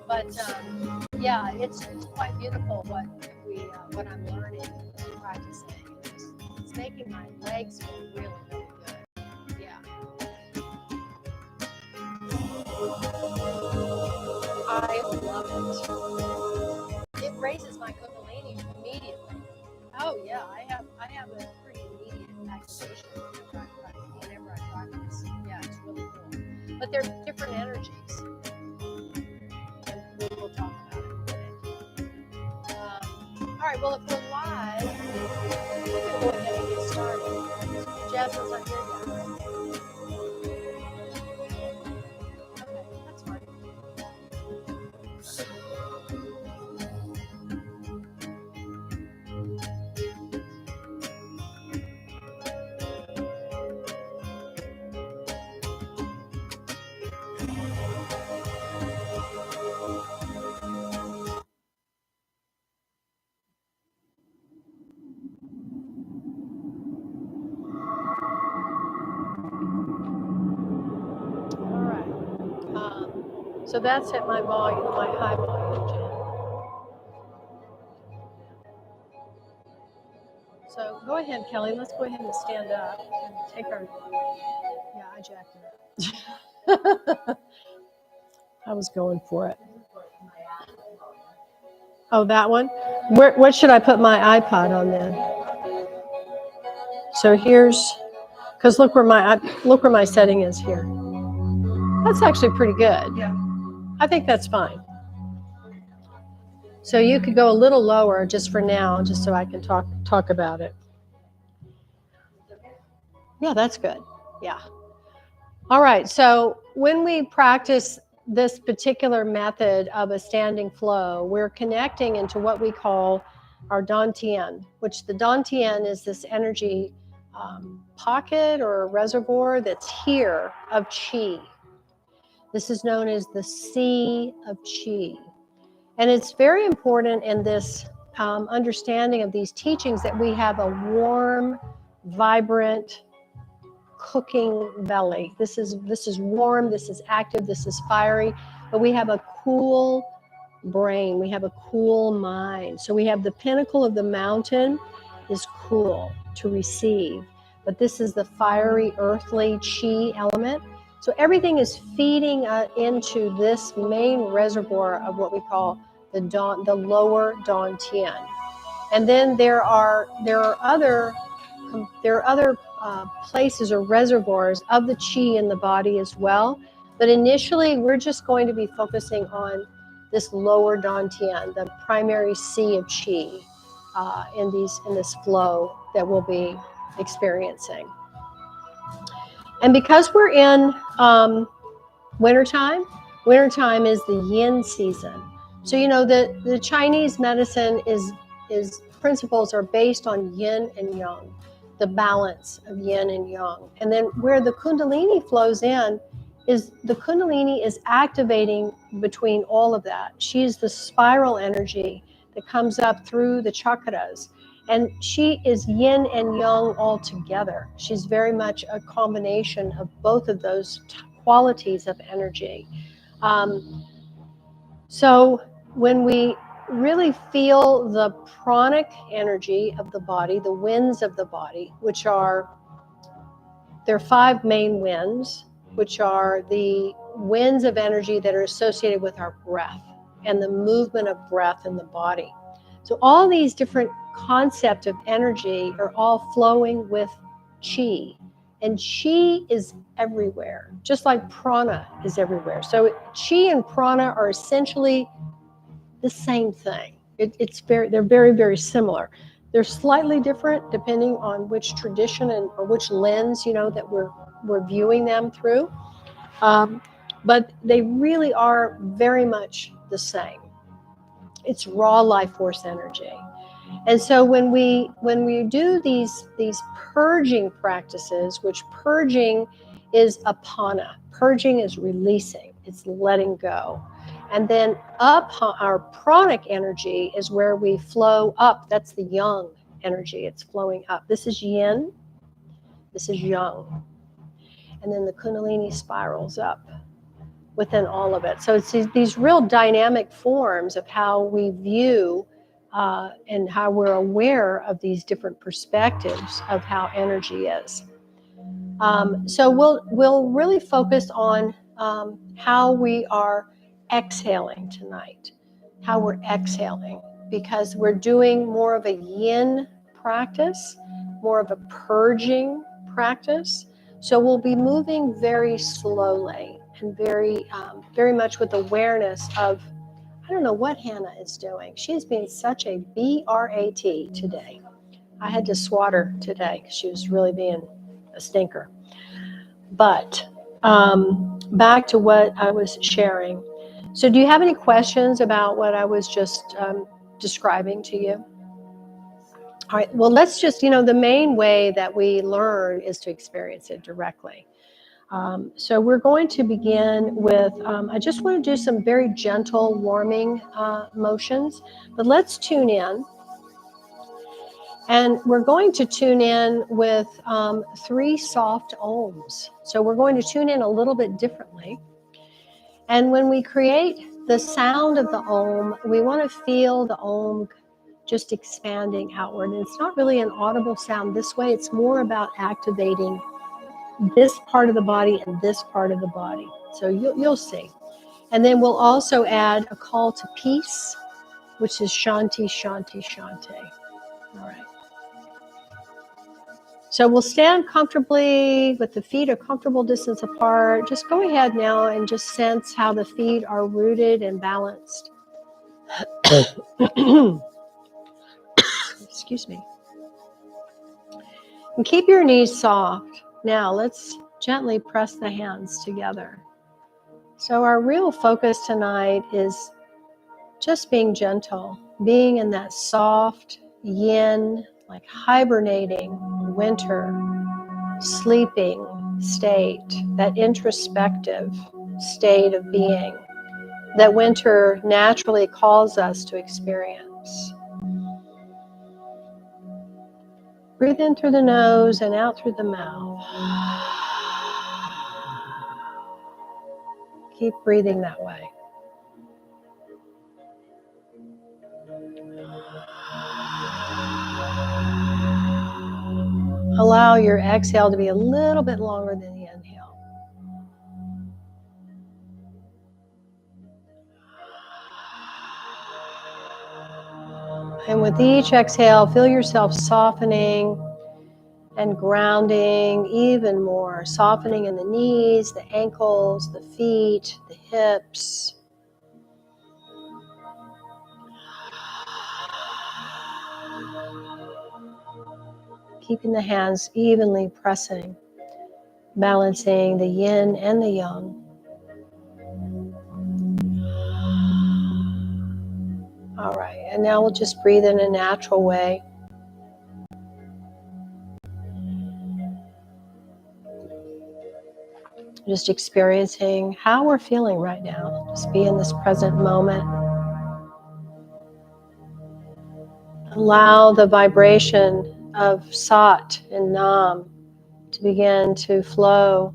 But yeah, it's quite beautiful what I'm learning and practicing. It's making my legs feel really, really good. Yeah. I love it. It raises my Kundalini immediately. Oh yeah, I have a pretty immediate activation whenever I practice. Yeah, it's really cool. But they're different energies, and we'll talk about it in a minute. All right, well, if we're live, we can go ahead and get started. Jasmine's not here yet. Okay, that's fine. All right. So that's at my volume, my high volume channel. So go ahead, Kelly. Let's go ahead and stand up and take our. Yeah, I jacked it up. I was going for it. Oh, that one? What should I put my iPod on then? So here's, because look where my setting is here. That's actually pretty good. Yeah. I think that's fine. So you could go a little lower just for now, just so I can talk about it. Yeah, that's good. Yeah. All right. So when we practice this particular method of a standing flow, we're connecting into what we call our dantian, which the dantian is this energy pocket or reservoir that's here of Qi. This is known as the sea of Qi. And it's very important in this understanding of these teachings that we have a warm, vibrant, cooking belly. This is warm, this is active, this is fiery, but we have a cool brain, we have a cool mind. So we have the pinnacle of the mountain is cool to receive, but this is the fiery, earthly Qi element. So everything is feeding into this main reservoir of what we call the lower dantian. And then there are other places or reservoirs of the Qi in the body as well. But initially, we're just going to be focusing on this lower dantian, the primary sea of Qi, in this flow that we'll be experiencing. And because we're in wintertime is the yin season. So you know the Chinese medicine is principles are based on yin and yang, the balance of yin and yang. And then where the Kundalini flows in is the Kundalini is activating between all of that. She's the spiral energy that comes up through the chakras. And she is yin and yang all together. She's very much a combination of both of those qualities of energy. So when we really feel the pranic energy of the body, the winds of the body, there are 5 main winds, which are the winds of energy that are associated with our breath and the movement of breath in the body. So all these different concepts of energy are all flowing with Qi. And Qi is everywhere, just like prana is everywhere. So Qi and prana are essentially the same thing. They're very, very similar. They're slightly different depending on which tradition or which lens, that we're viewing them through. But they really are very much the same. It's raw life force energy. And so when we do these purging practices, which purging is apana, purging is releasing, it's letting go. And then our pranic energy is where we flow up. That's the yang energy. It's flowing up. This is yin. This is yang. And then the Kundalini spirals up within all of it. So it's these real dynamic forms of how we view and how we're aware of these different perspectives of how energy is. So we'll really focus on how we are exhaling tonight, how we're exhaling, because we're doing more of a yin practice, more of a purging practice. So we'll be moving very slowly and very much with awareness of, I don't know what Hannah is doing. She is being such a BRAT today. I had to swat her today because she was really being a stinker. But back to what I was sharing. So do you have any questions about what I was just describing to you? All right, well, let's just, the main way that we learn is to experience it directly. So we're going to begin with, I just want to do some very gentle warming motions, but let's tune in. And we're going to tune in with 3 soft ohms. So we're going to tune in a little bit differently. And when we create the sound of the ohm, we want to feel the ohm just expanding outward. And it's not really an audible sound this way. It's more about activating this part of the body and this part of the body. So you'll see. And then we'll also add a call to peace, which is Shanti, Shanti, Shanti. All right. So we'll stand comfortably with the feet a comfortable distance apart. Just go ahead now and just sense how the feet are rooted and balanced. Excuse me. And keep your knees soft. Now let's gently press the hands together. So our real focus tonight is just being gentle, being in that soft yin, like hibernating winter, sleeping state, that introspective state of being that winter naturally calls us to experience. Breathe in through the nose and out through the mouth. Keep breathing that way. Allow your exhale to be a little bit longer than the inhale. And with each exhale, feel yourself softening and grounding even more. Softening in the knees, the ankles, the feet, the hips. Keeping the hands evenly pressing, balancing the yin and the yang. All right, and now we'll just breathe in a natural way. Just experiencing how we're feeling right now. Just be in this present moment. Allow the vibration of Sat and Nam to begin to flow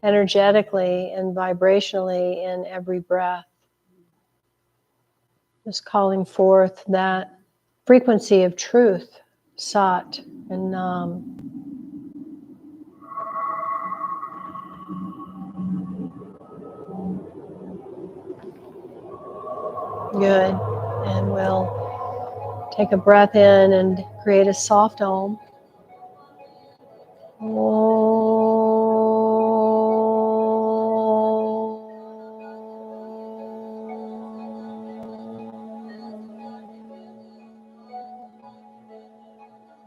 energetically and vibrationally in every breath. Just calling forth that frequency of truth, Sat and Nam. Good. And we'll take a breath in and create a soft Om.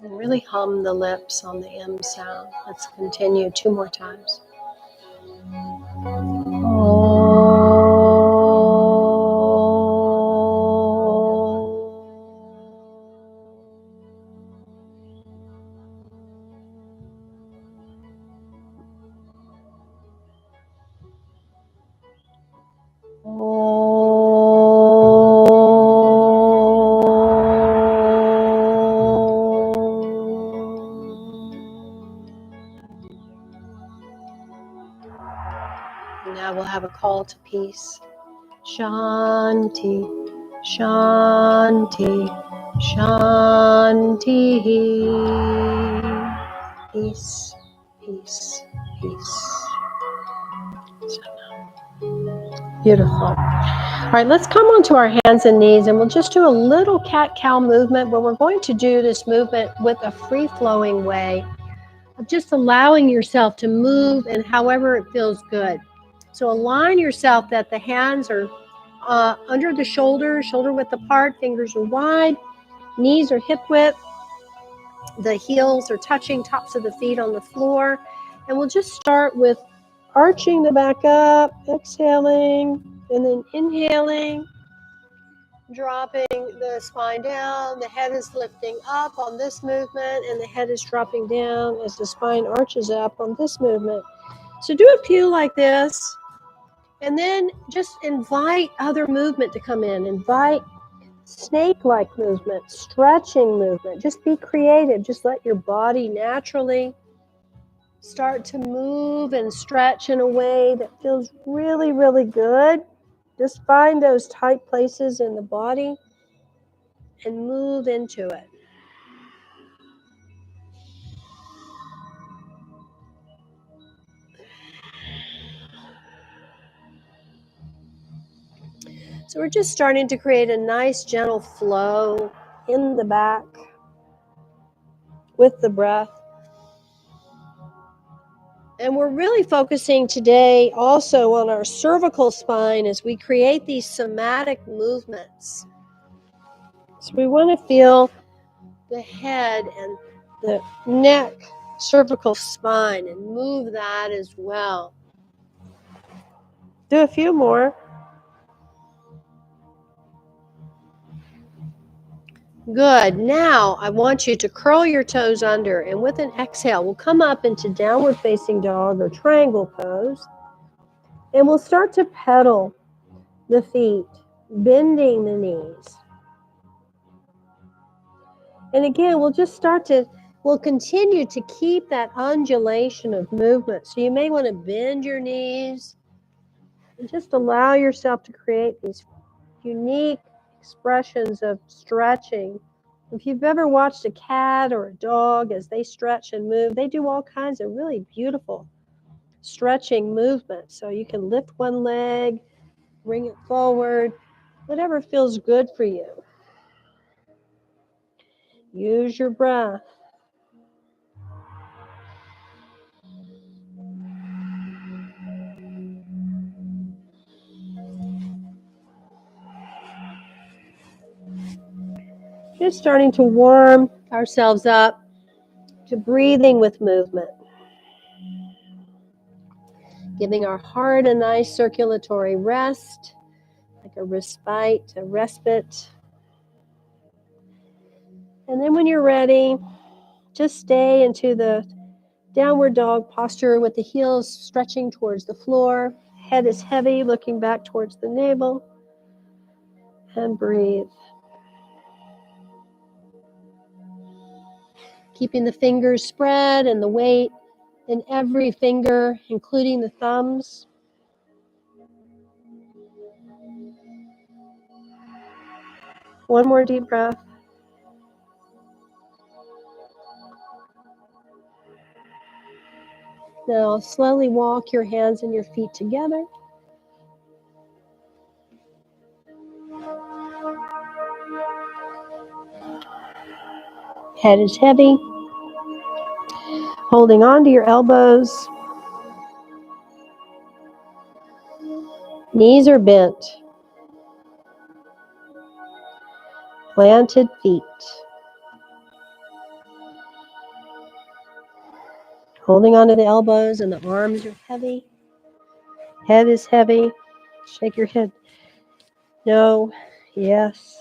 And really hum the lips on the M sound. Let's continue 2 more times. call to peace. Shanti, Shanti, Shanti. Peace, peace, peace. Beautiful. All right, let's come onto our hands and knees, and we'll just do a little cat-cow movement, where we're going to do this movement with a free-flowing way of just allowing yourself to move and however it feels good. So align yourself that the hands are under the shoulder width apart, fingers are wide, knees are hip width, the heels are touching tops of the feet on the floor. And we'll just start with arching the back up, exhaling, and then inhaling, dropping the spine down. The head is lifting up on this movement, and the head is dropping down as the spine arches up on this movement. So do a few like this, and then just invite other movement to come in. Invite snake-like movement, stretching movement. Just be creative. Just let your body naturally start to move and stretch in a way that feels really, really good. Just find those tight places in the body and move into it. So we're just starting to create a nice gentle flow in the back with the breath. And we're really focusing today also on our cervical spine as we create these somatic movements. So we want to feel the head and the neck, cervical spine, and move that as well. Do a few more. Good. Now I want you to curl your toes under, and with an exhale, we'll come up into downward facing dog or triangle pose. And we'll start to pedal the feet, bending the knees. And again, we'll continue to keep that undulation of movement. So you may want to bend your knees and just allow yourself to create these unique expressions of stretching. If you've ever watched a cat or a dog as they stretch and move, they do all kinds of really beautiful stretching movements. So you can lift one leg, bring it forward, whatever feels good for you. Use your breath. Just starting to warm ourselves up to breathing with movement. Giving our heart a nice circulatory rest, like a respite, a respite. And then when you're ready, just stay into the downward dog posture with the heels stretching towards the floor. Head is heavy, looking back towards the navel. And breathe. Keeping the fingers spread and the weight in every finger, including the thumbs. One more deep breath. Now slowly walk your hands and your feet together. Head is heavy. Holding on to your elbows. Knees are bent. Planted feet. Holding on to the elbows and the arms are heavy. Head is heavy. Shake your head. No. Yes.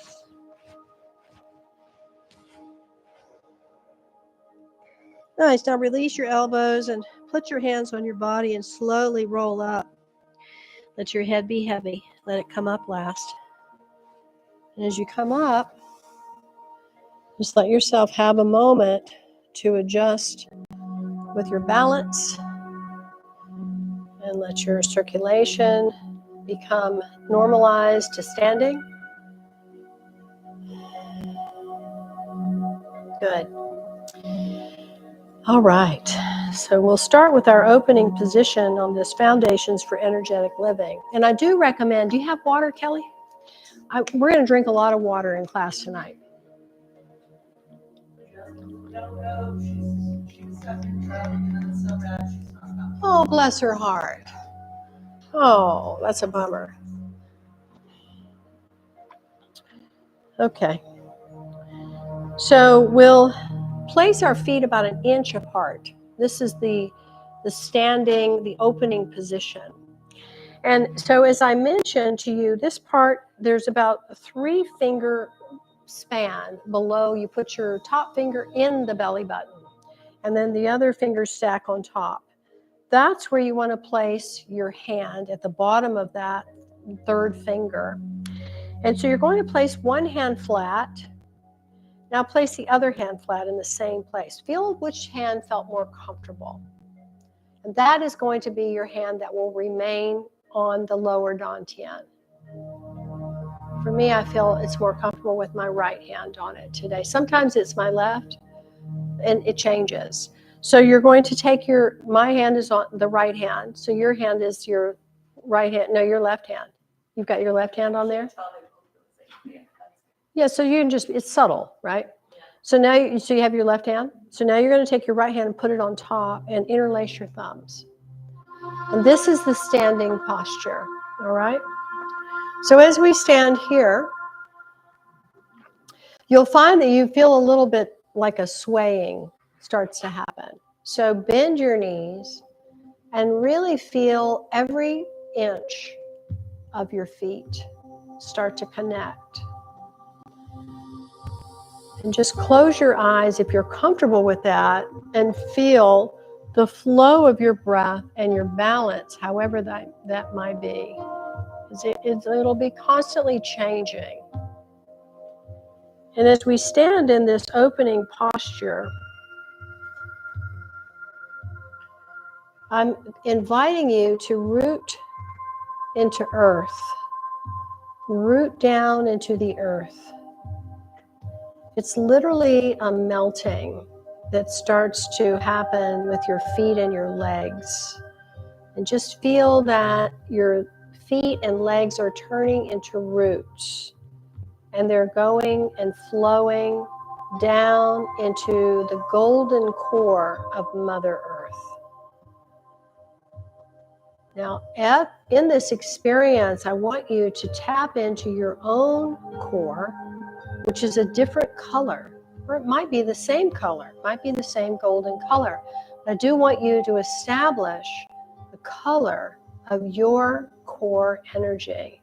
Nice. Now release your elbows and put your hands on your body and slowly roll up. Let your head be heavy. Let it come up last. And as you come up, just let yourself have a moment to adjust with your balance And let your circulation become normalized to standing. Good. All right. So we'll start with our opening position on this Foundations for Energetic Living. And I do recommend, do you have water, Kelly? We're going to drink a lot of water in class tonight. Oh, bless her heart. Oh, that's a bummer. Okay. So we'll place our feet about an inch apart. This is the standing, the opening position. And so as I mentioned to you, this part, there's about a 3-finger span below. You put your top finger in the belly button, and then the other fingers stack on top. That's where you want to place your hand, at the bottom of that 3rd finger. And so you're going to place one hand flat. Now place the other hand flat in the same place. Feel which hand felt more comfortable. And that is going to be your hand that will remain on the lower dantian. For me, I feel it's more comfortable with my right hand on it today. Sometimes it's my left, and it changes. So you're going to take my hand is on the right hand, so your hand is your right hand, no, your left hand. You've got your left hand on there? Yeah, so you can it's subtle, right? So now you have your left hand. So now you're going to take your right hand and put it on top and interlace your thumbs. And this is the standing posture, all right? So as we stand here, you'll find that you feel a little bit like a swaying starts to happen. So bend your knees and really feel every inch of your feet start to connect. And just close your eyes if you're comfortable with that, and feel the flow of your breath and your balance, however that might be. It'll be constantly changing. And as we stand in this opening posture, I'm inviting you to root into earth. Root down into the earth. It's literally a melting that starts to happen with your feet and your legs. And just feel that your feet and legs are turning into roots. And they're going and flowing down into the golden core of Mother Earth. Now, in this experience, I want you to tap into your own core, which is a different color, or it might be the same color, it might be the same golden color. But I do want you to establish the color of your core energy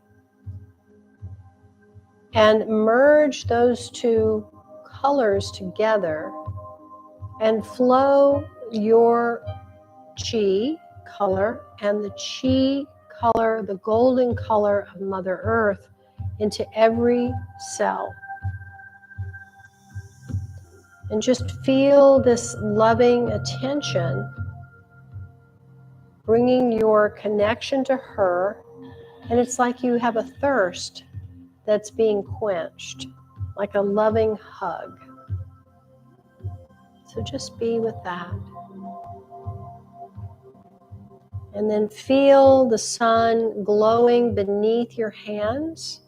and merge those two colors together and flow your Qi color and the Qi color, the golden color of Mother Earth, into every cell. And just feel this loving attention, bringing your connection to her. And it's like you have a thirst that's being quenched, like a loving hug. So just be with that. And then feel the sun glowing beneath your hands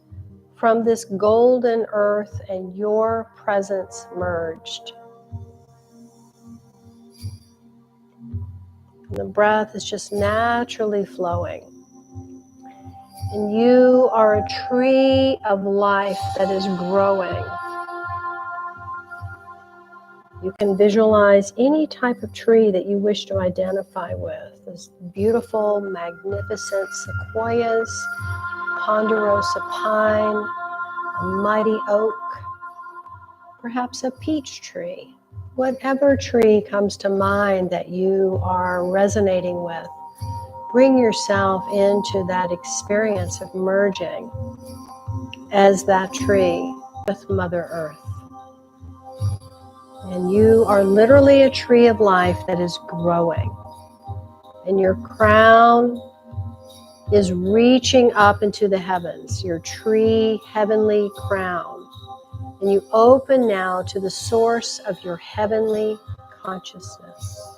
from this golden earth, and your presence merged. And the breath is just naturally flowing. And you are a tree of life that is growing. You can visualize any type of tree that you wish to identify with. There's beautiful, magnificent sequoias, ponderosa pine, a mighty oak, perhaps a peach tree. Whatever tree comes to mind that you are resonating with, bring yourself into that experience of merging as that tree with Mother Earth. And you are literally a tree of life that is growing. And your crown is reaching up into the heavens, your tree heavenly crown. And you open now to the source of your heavenly consciousness.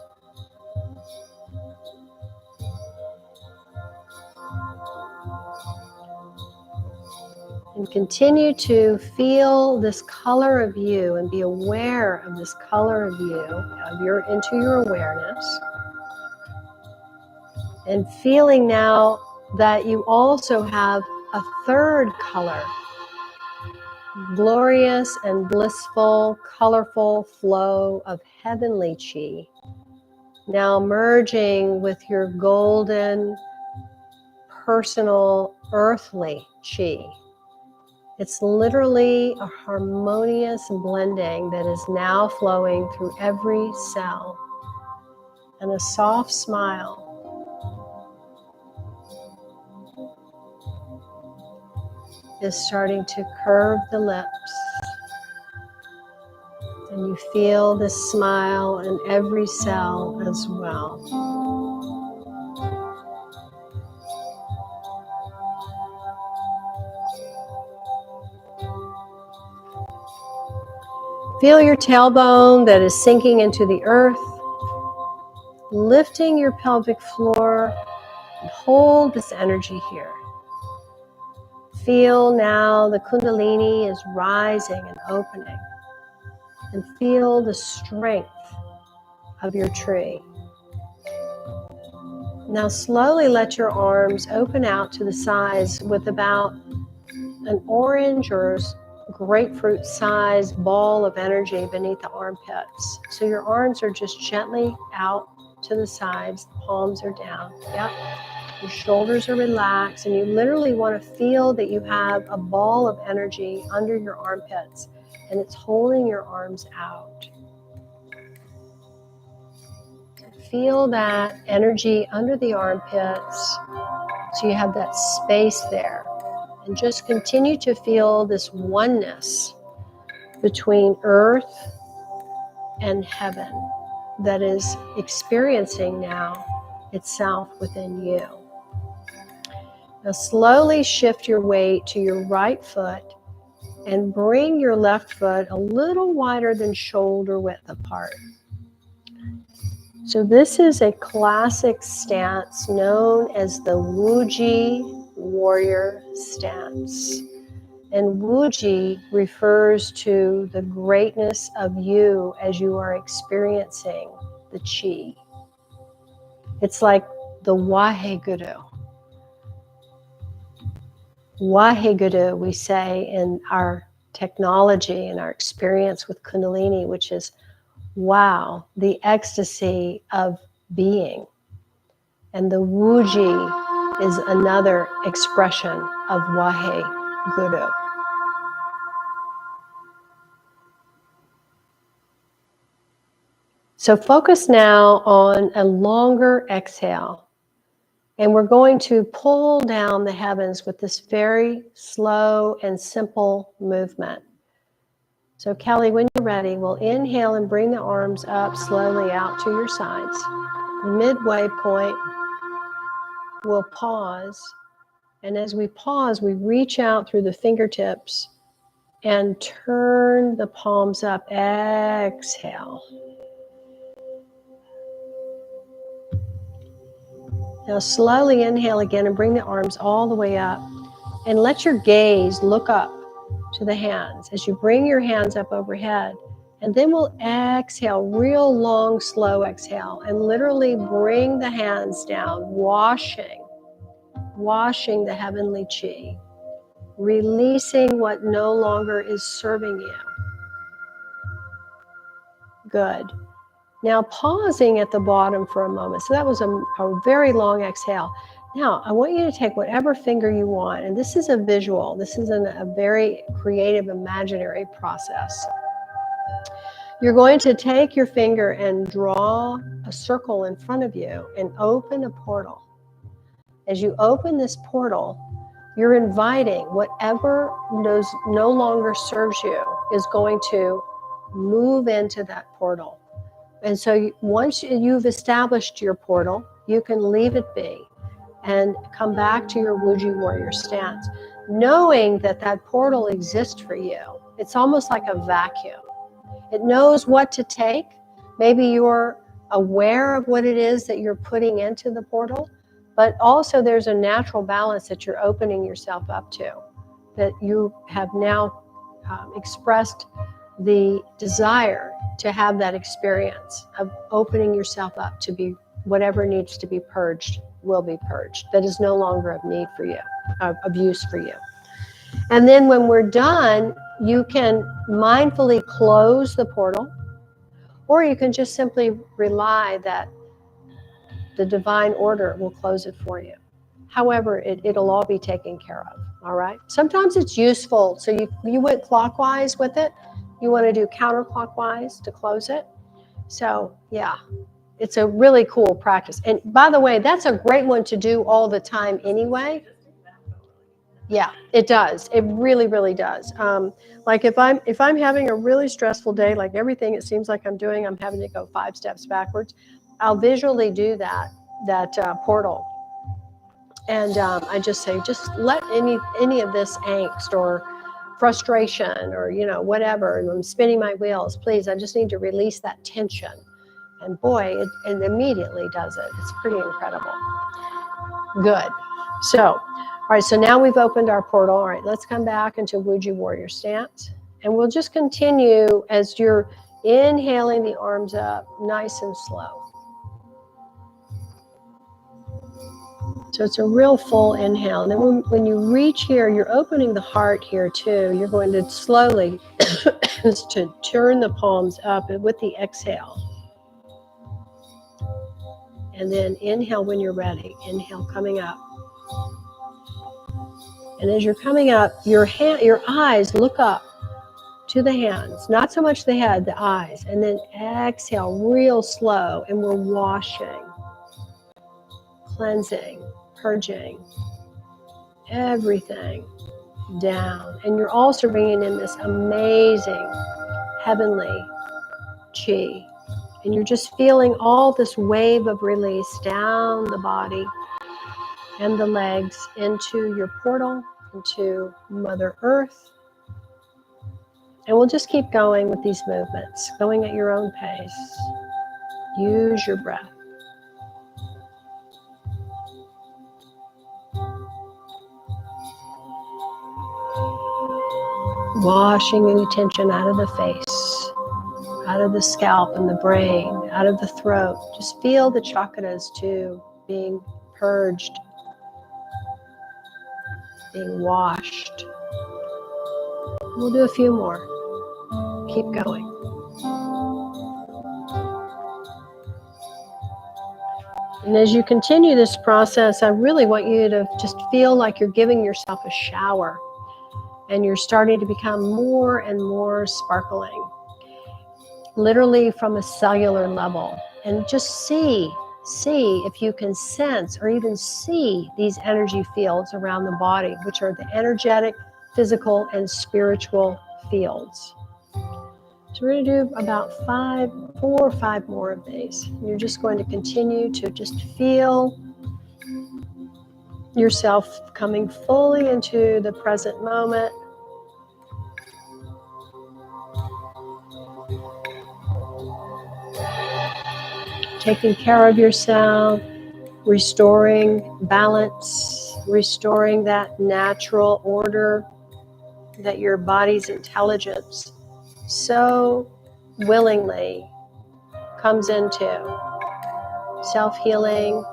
And continue to feel this color of you and be aware of this color of you, into your awareness. And feeling now that you also have a third color, glorious and blissful, colorful flow of heavenly Qi, now merging with your golden, personal, earthly Qi. It's literally a harmonious blending that is now flowing through every cell. And a soft smile is starting to curve the lips. And you feel this smile in every cell as well. Feel your tailbone that is sinking into the earth, lifting your pelvic floor, and hold this energy here. Feel now the Kundalini is rising and opening, and feel the strength of your tree. Now slowly let your arms open out to the sides with about an orange or grapefruit sized ball of energy beneath the armpits. So your arms are just gently out to the sides, the palms are down. Yep. Your shoulders are relaxed, and you literally want to feel that you have a ball of energy under your armpits, and it's holding your arms out. Feel that energy under the armpits, so you have that space there. And just continue to feel this oneness between earth and heaven that is experiencing now itself within you. Now slowly shift your weight to your right foot and bring your left foot a little wider than shoulder width apart. So this is a classic stance known as the Wuji warrior stance. And Wuji refers to the greatness of you as you are experiencing the Qi. It's like the Waheguru. Waheguru, we say in our technology and our experience with Kundalini, which is, wow, the ecstasy of being. And the Wuji is another expression of Waheguru. So focus now on a longer exhale. And we're going to pull down the heavens with this very slow and simple movement. So Kelly, when you're ready, we'll inhale and bring the arms up slowly out to your sides. Midway point, we'll pause. And as we pause, we reach out through the fingertips and turn the palms up. Exhale. Now slowly inhale again and bring the arms all the way up. And let your gaze look up to the hands as you bring your hands up overhead. And then we'll exhale, real long, slow exhale, and literally bring the hands down, washing the heavenly Qi, releasing what no longer is serving you. Good. Now pausing at the bottom for a moment. So that was a very long exhale. Now I want you to take whatever finger you want, and this is a visual. This is a very creative, imaginary process. You're going to take your finger and draw a circle in front of you and open a portal. As you open this portal, you're inviting whatever no longer serves you is going to move into that portal. And so once you've established your portal, you can leave it be. and come back to your Wuji warrior stance, knowing that that portal exists for you. It's almost like a vacuum. It knows what to take. Maybe you're aware of what it is that you're putting into the portal, but also there's a natural balance that you're opening yourself up to, that you have now expressed the desire to have that experience of opening yourself up to be whatever needs to be purged will be purged, that is no longer of need for you, of use for you. And then when we're done, you can mindfully close the portal, or you can just simply rely that the divine order will close it for you. However, it'll all be taken care of, all right? Sometimes it's useful, so you went clockwise with it. You want to do counterclockwise to close it. So yeah, it's a really cool practice. And by the way, that's a great one to do all the time anyway. Yeah, it does. It really, really does. Like if I'm having a really stressful day, like everything it seems like I'm doing, I'm having to go 5 steps backwards. I'll visually do that portal, and I just say, just let any of this angst or frustration or whatever. And I'm spinning my wheels. Please, I just need to release that tension. And boy, it immediately does it. It's pretty incredible. Good. So, all right, so now we've opened our portal. All right, let's come back into Wuji warrior stance. And we'll just continue as you're inhaling the arms up, nice and slow. So it's a real full inhale. And then when you reach here, you're opening the heart here too. You're going to slowly to turn the palms up with the exhale. And then inhale when you're ready. Inhale coming up. And as you're coming up, your eyes look up to the hands, not so much the head, the eyes. And then exhale real slow, and we're washing, cleansing, purging everything down. And you're also bringing in this amazing heavenly Qi. And you're just feeling all this wave of release down the body and the legs into your portal, into Mother Earth. And we'll just keep going with these movements, going at your own pace. Use your breath. Washing any tension out of the face, out of the scalp and the brain, out of the throat. Just feel the chakras too being purged, being washed. We'll do a few more. Keep going. And as you continue this process, I really want you to just feel like you're giving yourself a shower, and you're starting to become more and more sparkling, literally from a cellular level. And just see if you can sense or even see these energy fields around the body, which are the energetic, physical, and spiritual fields. So we're going to do about 4 or 5 more of these. You're just going to continue to just feel yourself coming fully into the present moment. Taking care of yourself, restoring balance, restoring that natural order that your body's intelligence so willingly comes into. Self-healing.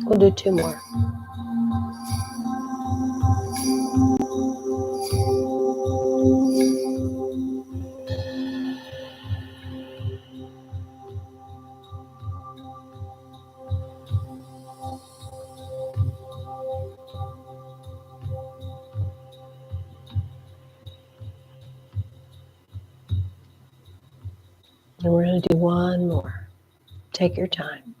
We'll do 2 more. And we're going to do one more. Take your time.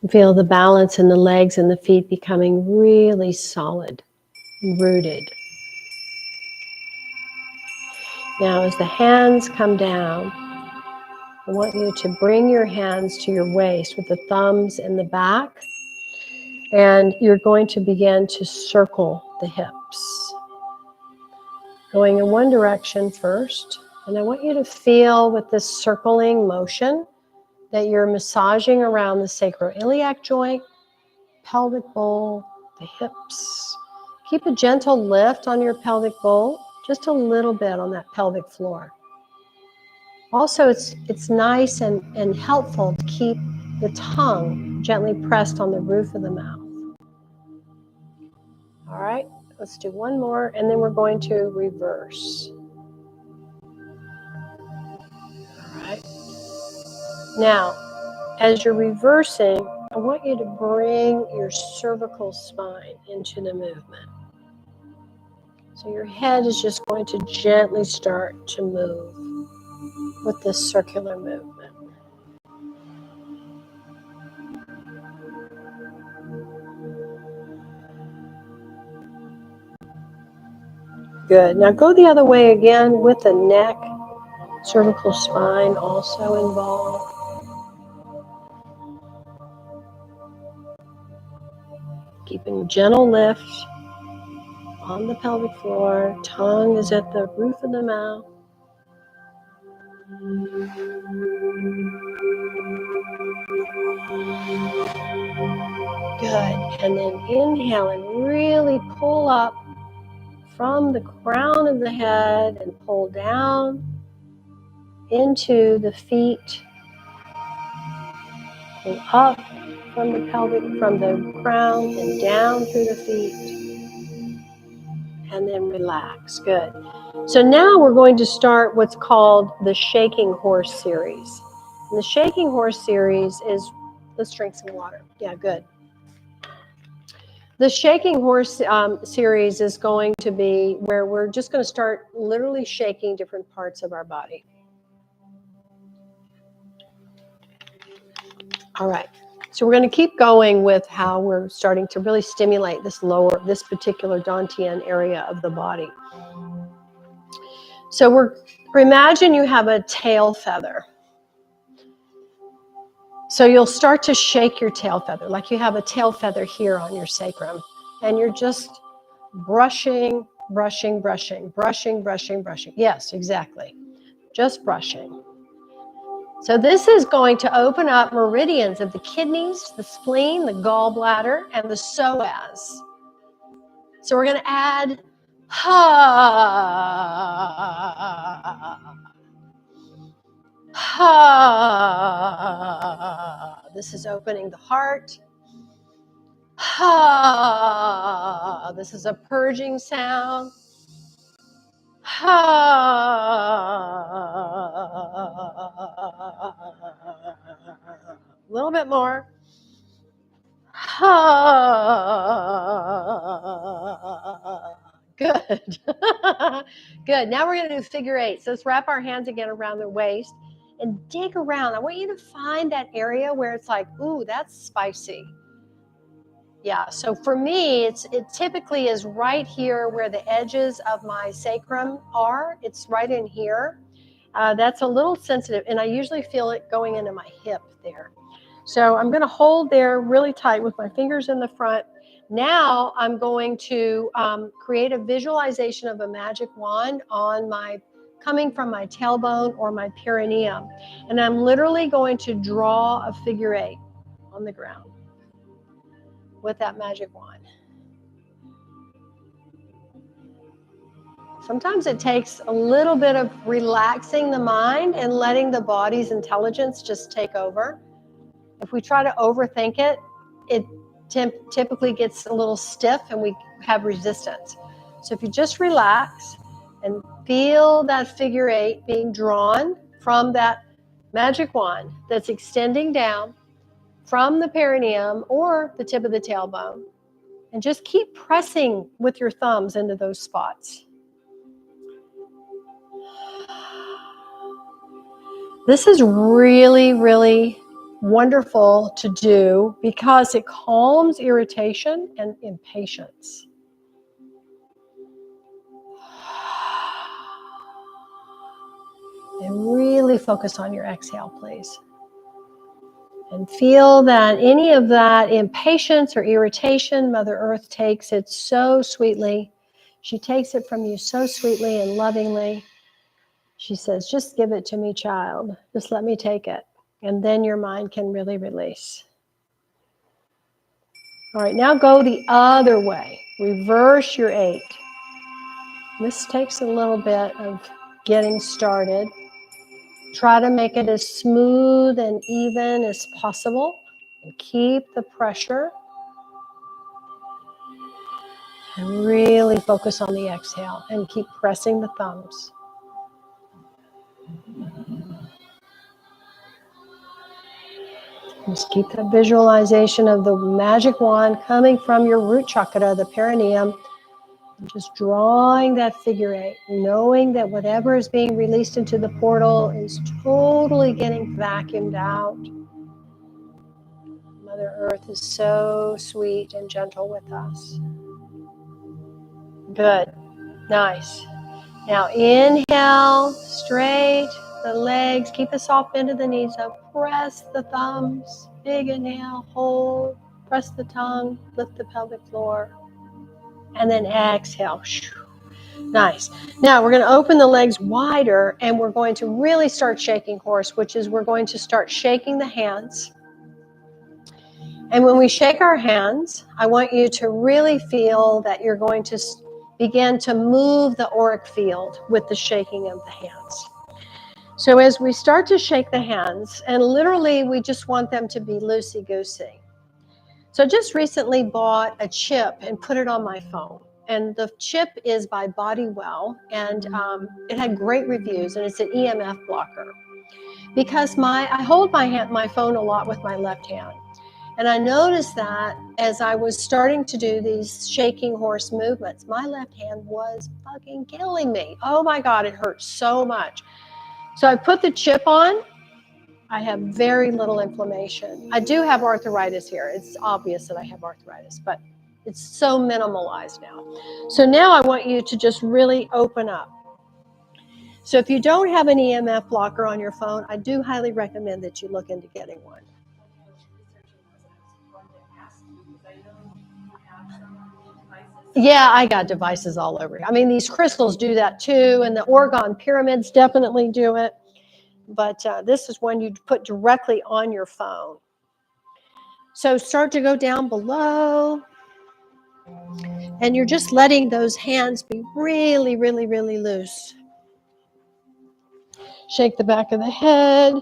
Feel the balance in the legs and the feet becoming really solid, rooted. Now, as the hands come down, I want you to bring your hands to your waist with the thumbs in the back, and you're going to begin to circle the hips, going in one direction first. And I want you to feel with this circling motion that you're massaging around the sacroiliac joint, pelvic bowl, the hips. Keep a gentle lift on your pelvic bowl, just a little bit on that pelvic floor. Also, it's nice and helpful to keep the tongue gently pressed on the roof of the mouth. All right, let's do one more, and then we're going to reverse. All right. Now, as you're reversing, I want you to bring your cervical spine into the movement. So your head is just going to gently start to move with this circular movement. Good. Now go the other way again with the neck, cervical spine also involved. Keeping a gentle lift on the pelvic floor. Tongue is at the roof of the mouth. Good. And then inhale and really pull up from the crown of the head and pull down into the feet. Pull up from the pelvic, from the crown and down through the feet. And then relax. Good. So now we're going to start what's called the Shaking Horse series. And the Shaking Horse series is, let's drink some water. Yeah, good. The Shaking Horse series is going to be where we're just going to start literally shaking different parts of our body. All right. So we're going to keep going with how we're starting to really stimulate this particular Dantian area of the body. So imagine you have a tail feather. So you'll start to shake your tail feather, like you have a tail feather here on your sacrum, and you're just brushing. Yes, exactly. Just brushing. So this is going to open up meridians of the kidneys, the spleen, the gallbladder, and the psoas. So we're going to add This is opening the heart. This is a purging sound. A little bit more. Good. Good. Now we're going to do figure eight. So let's wrap our hands again around the waist and dig around. I want you to find that area where it's like, ooh, that's spicy. Yeah, so for me, it typically is right here where the edges of my sacrum are. It's right in here. That's a little sensitive, and I usually feel it going into my hip there. So I'm going to hold there really tight with my fingers in the front. Now I'm going to create a visualization of a magic wand coming from my tailbone or my perineum. And I'm literally going to draw a figure eight on the ground with that magic wand. Sometimes it takes a little bit of relaxing the mind and letting the body's intelligence just take over. If we try to overthink it, it typically gets a little stiff and we have resistance. So if you just relax And feel that figure 8 being drawn from that magic wand that's extending down from the perineum or the tip of the tailbone. And just keep pressing with your thumbs into those spots. This is really, really wonderful to do because it calms irritation and impatience. And really focus on your exhale, please. And feel that any of that impatience or irritation, Mother Earth takes it so sweetly. She takes it from you so sweetly and lovingly. She says, just give it to me, child. Just let me take it. And then your mind can really release. All right, now go the other way. Reverse your 8. This takes a little bit of getting started. Try to make it as smooth and even as possible. And keep the pressure. And really focus on the exhale and keep pressing the thumbs. Just keep that visualization of the magic wand coming from your root chakra, the perineum. Just drawing that figure 8, knowing that whatever is being released into the portal is totally getting vacuumed out. Mother Earth is so sweet and gentle with us. Good. Nice. Now inhale, straight the legs. Keep a soft bend of the knees up. Press the thumbs. Big inhale, hold. Press the tongue, lift the pelvic floor. And then exhale. Nice. Now we're going to open the legs wider and we're going to really start shaking horse, which is we're going to start shaking the hands. And when we shake our hands, I want you to really feel that you're going to begin to move the auric field with the shaking of the hands. So as we start to shake the hands, and literally we just want them to be loosey-goosey. So I just recently bought a chip and put it on my phone. And the chip is by Body Well, and it had great reviews, and it's an EMF blocker. Because I hold my phone a lot with my left hand. And I noticed that as I was starting to do these shaking horse movements, my left hand was fucking killing me. Oh my God, it hurt so much. So I put the chip on. I have very little inflammation. I do have arthritis here. It's obvious that I have arthritis, but it's so minimalized now. So now I want you to just really open up. So if you don't have an EMF blocker on your phone, I do highly recommend that you look into getting one. Yeah, I got devices all over. I mean, these crystals do that too, and the Orgone pyramids definitely do it. But this is one you put directly on your phone. So start to go down below. And you're just letting those hands be really, really, really loose. Shake the back of the head.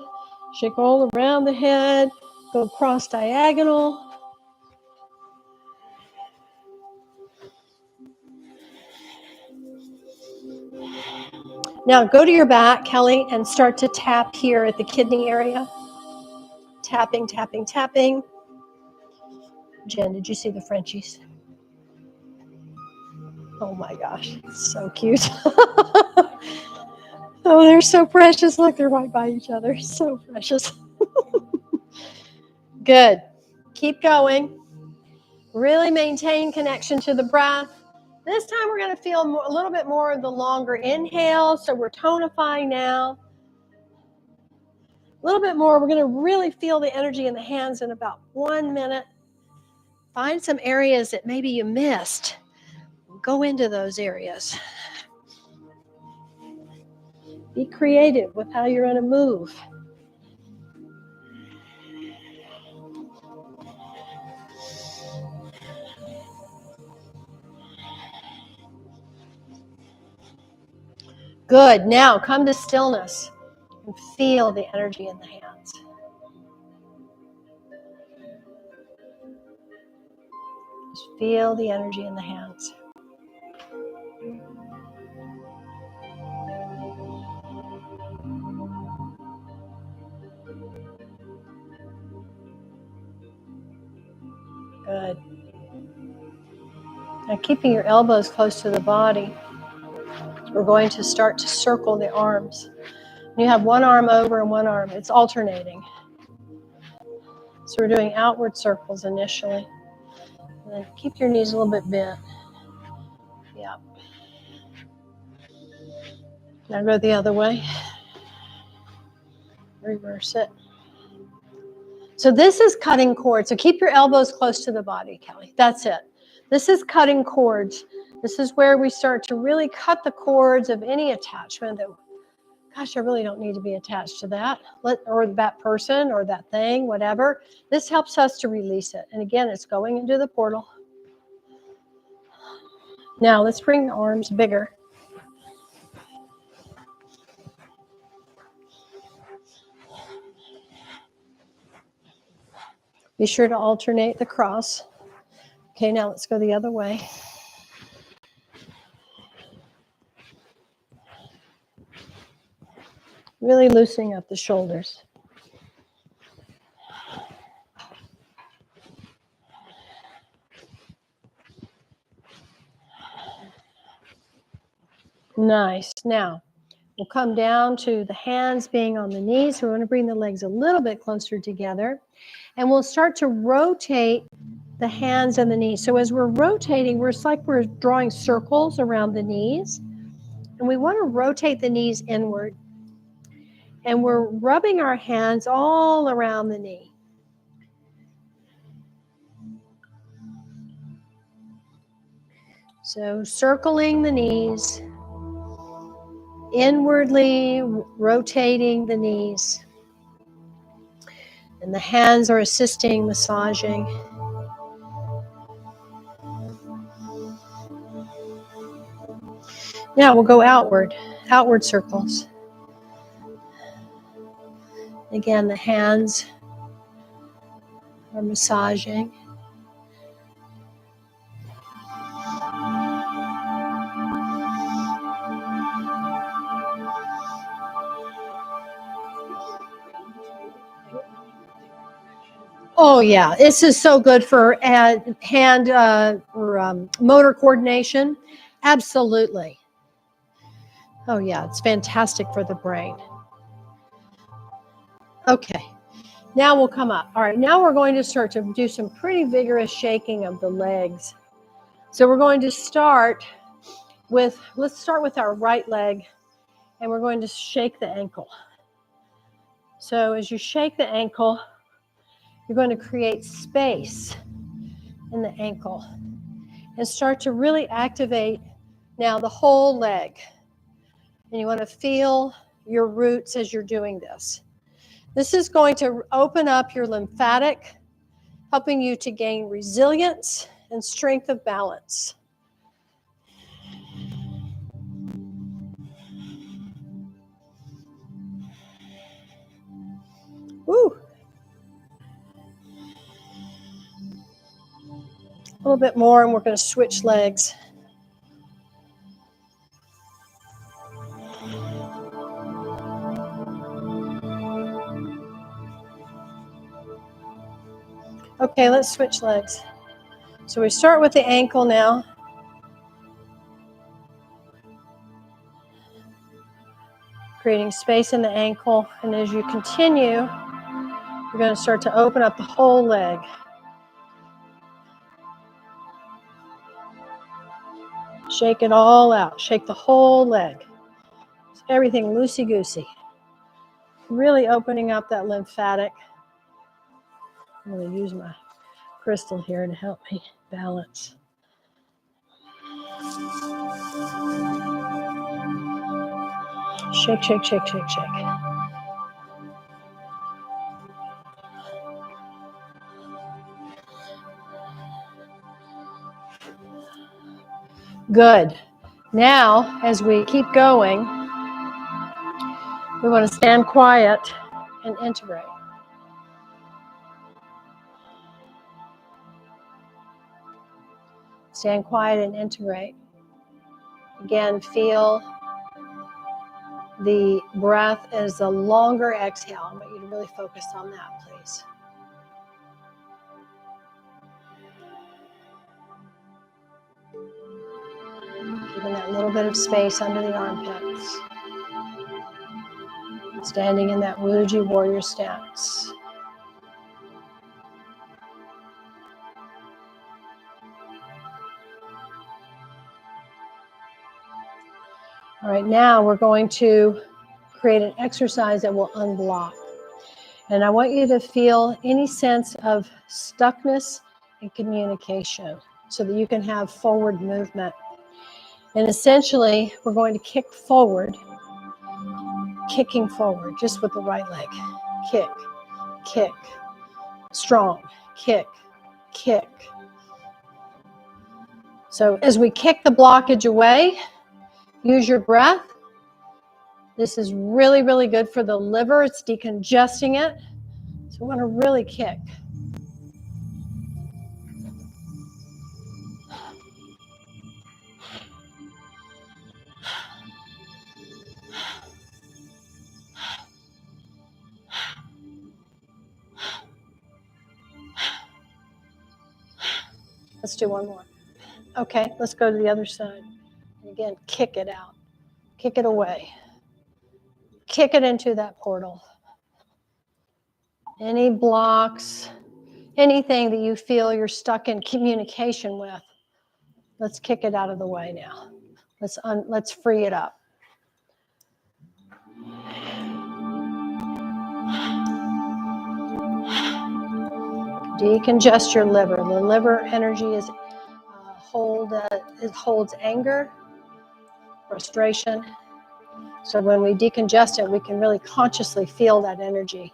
Shake all around the head. Go cross diagonal. Now go to your back, Kelly, and start to tap here at the kidney area. Tapping, tapping, tapping. Jen, did you see the Frenchies? Oh my gosh, it's so cute. Oh, they're so precious. Look, they're right by each other. So precious. Good. Keep going. Really maintain connection to the breath. This time we're going to feel a little bit more of the longer inhale. So we're tonifying now. A little bit more. We're going to really feel the energy in the hands in about 1 minute. Find some areas that maybe you missed. Go into those areas. Be creative with how you're going to move. Good. Now come to stillness and feel the energy in the hands. Just feel the energy in the hands. Good. Now keeping your elbows close to the body, we're going to start to circle the arms. You have one arm over and one arm. It's alternating. So we're doing outward circles initially. And then keep your knees a little bit bent. Yeah. Now go the other way. Reverse it. So this is cutting cords. So keep your elbows close to the body, Kelly. That's it. This is cutting cords. This is where we start to really cut the cords of any attachment that, gosh, I really don't need to be attached to that, or that person or that thing, whatever. This helps us to release it. And again, it's going into the portal. Now let's bring the arms bigger. Be sure to alternate the cross. Okay, now let's go the other way. Really loosening up the shoulders. Nice. Now, we'll come down to the hands being on the knees. We want to bring the legs a little bit closer together. And we'll start to rotate the hands and the knees. So as we're rotating, it's like we're drawing circles around the knees. And we want to rotate the knees inward. And we're rubbing our hands all around the knee. So circling the knees, inwardly rotating the knees. And the hands are assisting, massaging. Now we'll go outward circles. Again, the hands are massaging. Oh yeah, this is so good for hand or motor coordination. Absolutely. Oh yeah, it's fantastic for the brain. Okay, now we'll come up. All right, now we're going to start to do some pretty vigorous shaking of the legs. So we're going to start with, let's start with our right leg, and we're going to shake the ankle. So as you shake the ankle, you're going to create space in the ankle and start to really activate now the whole leg. And you want to feel your roots as you're doing this. This is going to open up your lymphatic, helping you to gain resilience and strength of balance. Woo! A little bit more, and we're going to switch legs. Okay, let's switch legs. So we start with the ankle now. Creating space in the ankle, and as you continue, you're going to start to open up the whole leg. Shake it all out. Shake the whole leg. Everything loosey-goosey. Really opening up that lymphatic. I'm going to use my crystal here to help me balance. Shake, shake, shake, shake, shake. Good. Now, as we keep going, we want to stand quiet and integrate. Stand quiet and integrate. Again, feel the breath as a longer exhale. I want you to really focus on that, please. Leaving that little bit of space under the armpits. Standing in that Wuji warrior stance. All right, now we're going to create an exercise that will unblock. And I want you to feel any sense of stuckness in communication so that you can have forward movement. And essentially, we're going to kick forward, kicking forward just with the right leg. Kick, kick, strong, kick, kick. So as we kick the blockage away, use your breath. This is really, really good for the liver. It's decongesting it. So we want to really kick. Let's do one more. Okay, let's go to the other side. Again, kick it out. Kick it away. Kick it into that portal. Any blocks, anything that you feel you're stuck in communication with, let's kick it out of the way now. Let's free it up. Decongest your liver. The liver energy is it holds anger, frustration. So when we decongest it, we can really consciously feel that energy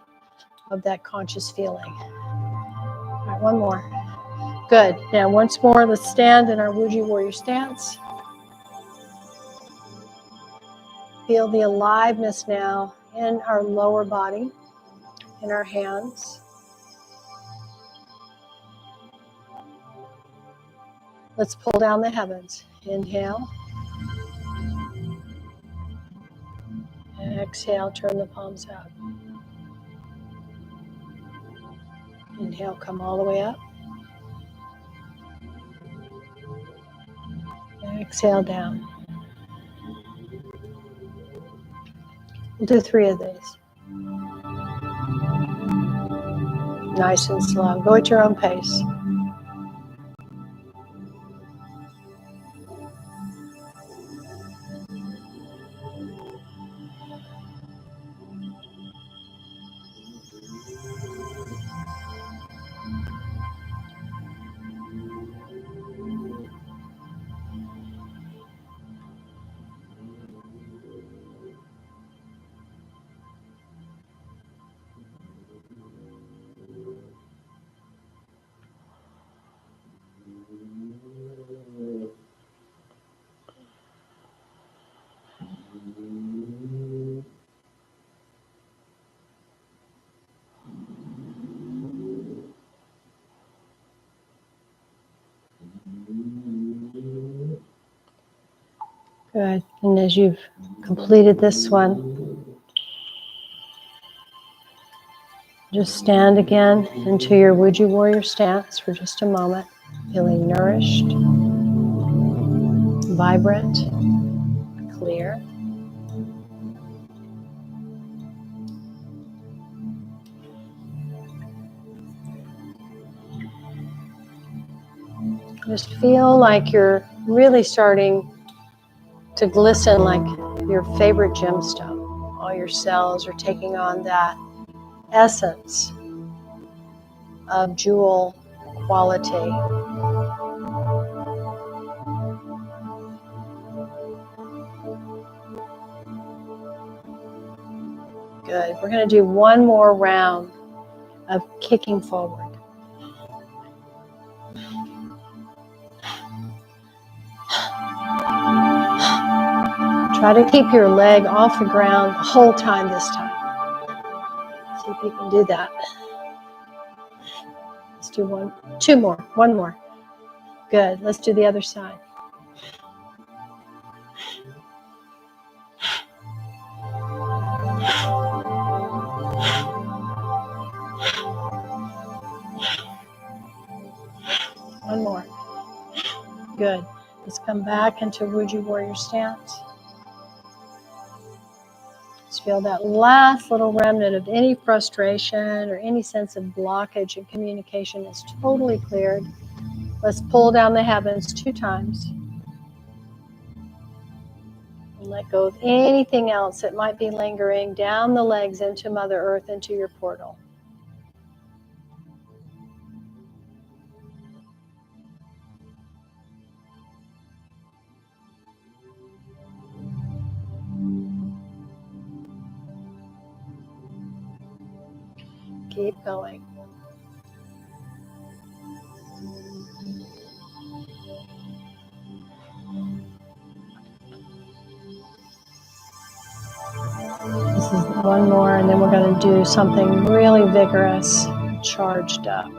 of that conscious feeling. All right, one more. Good. Now once more, let's stand in our Wuji warrior stance. Feel the aliveness now in our lower body, in our hands. Let's pull down the heavens. Inhale. Exhale, turn the palms out. Inhale, come all the way up. Exhale down. We'll do 3 of these. Nice and slow. Go at your own pace. Good. And as you've completed this one, just stand again into your Wuji warrior stance for just a moment, feeling nourished, vibrant, clear. Just feel like you're really starting to glisten like your favorite gemstone. All your cells are taking on that essence of jewel quality. Good. We're going to do one more round of kicking forward. Try to keep your leg off the ground the whole time this time. See if you can do that. Let's do one more. Good. Let's do the other side. One more. Good. Let's come back into Wuju Warrior stance. Just feel that last little remnant of any frustration or any sense of blockage in communication is totally cleared. Let's pull down the heavens 2 times. And let go of anything else that might be lingering down the legs into Mother Earth, into your portal. Keep going. This is one more, and then we're going to do something really vigorous, charged up.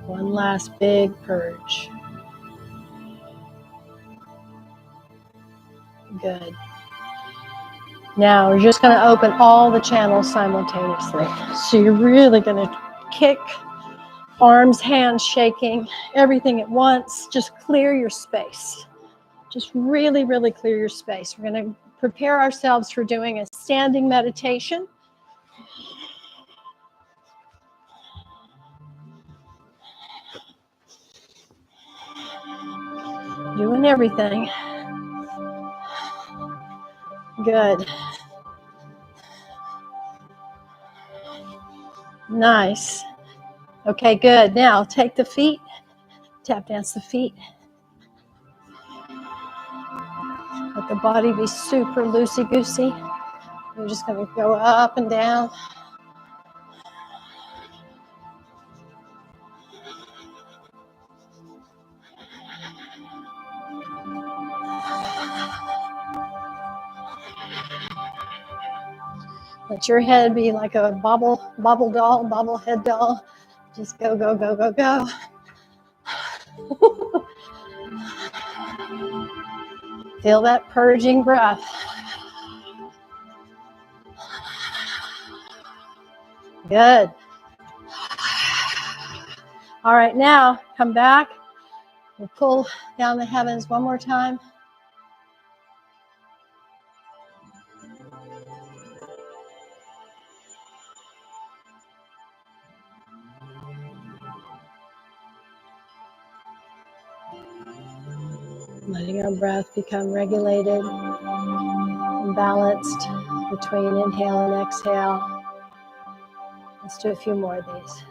One last big purge. Good. Now we're just going to open all the channels simultaneously. So you're really going to kick, arms, hands shaking, everything at once. Just clear your space. Just really, really clear your space. We're going to prepare ourselves for doing a standing meditation. Doing everything. Good. Nice. Okay, good. Now take the feet, tap dance the feet. Let the body be super loosey-goosey. We're just going to go up and down. Let your head be like a bobblehead doll. Just go, go, go, go, go. Feel that purging breath. Good. All right, now come back. We'll pull down the heavens one more time. Letting our breath become regulated and balanced between inhale and exhale. Let's do a few more of these.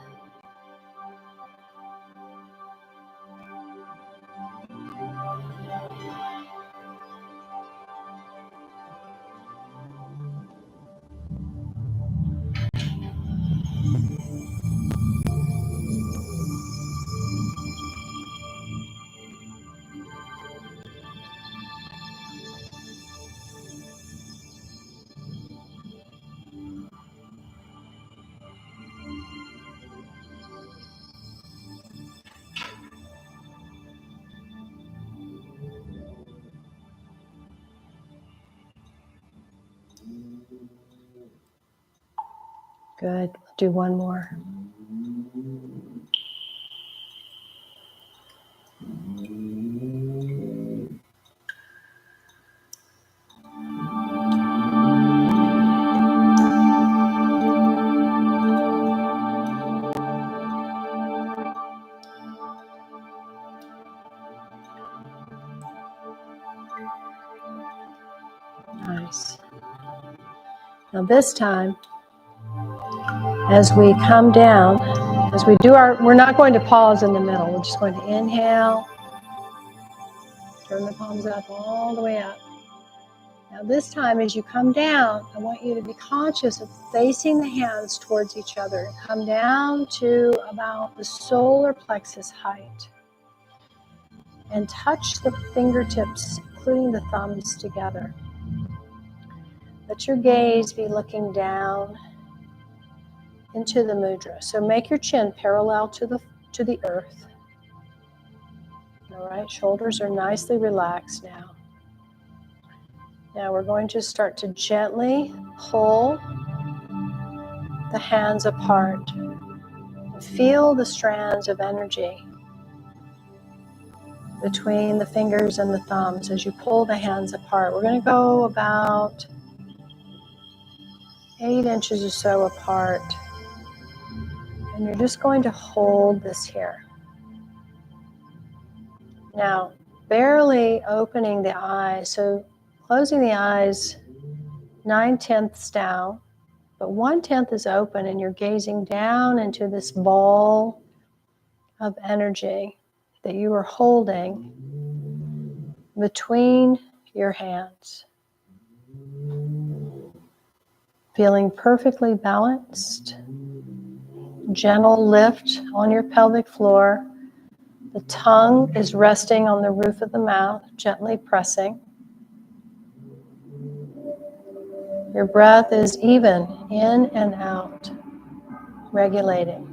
Good. Do one more. Nice. Now this time, as we come down, as we do we're not going to pause in the middle. We're just going to inhale, turn the palms up all the way up. Now this time, as you come down, I want you to be conscious of facing the hands towards each other. Come down to about the solar plexus height. And touch the fingertips, including the thumbs, together. Let your gaze be looking down into the mudra. So make your chin parallel to the earth. All right, shoulders are nicely relaxed now. Now we're going to start to gently pull the hands apart. Feel the strands of energy between the fingers and the thumbs as you pull the hands apart. We're going to go about 8 inches or so apart. And you're just going to hold this here. Now, barely opening the eyes, so closing the eyes 9/10 down, but 1/10 is open, and you're gazing down into this ball of energy that you are holding between your hands. Feeling perfectly balanced, gentle lift on your pelvic floor. The tongue is resting on the roof of the mouth, gently pressing. Your breath is even in and out, regulating.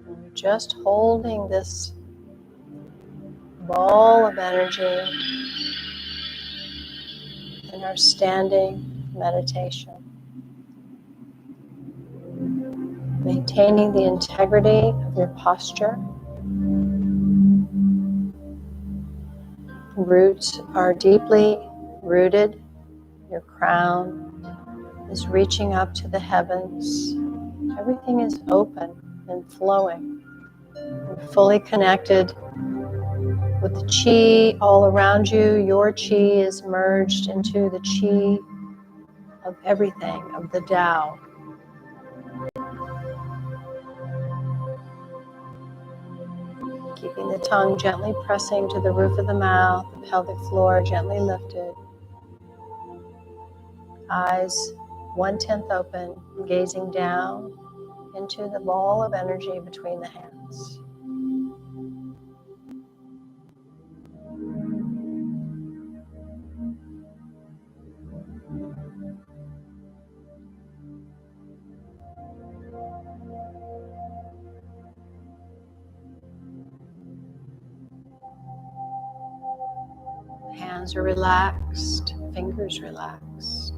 And we're just holding this ball of energy in our standing meditation, maintaining the integrity of your posture. Roots are deeply rooted. Your crown is reaching up to the heavens. Everything is open and flowing. You're fully connected with the Qi all around you. Your Qi is merged into the Qi of everything, of the Tao. Keeping the tongue gently pressing to the roof of the mouth, the pelvic floor gently lifted. Eyes 1/10 open, gazing down into the ball of energy between the hands. Hands are relaxed, fingers relaxed.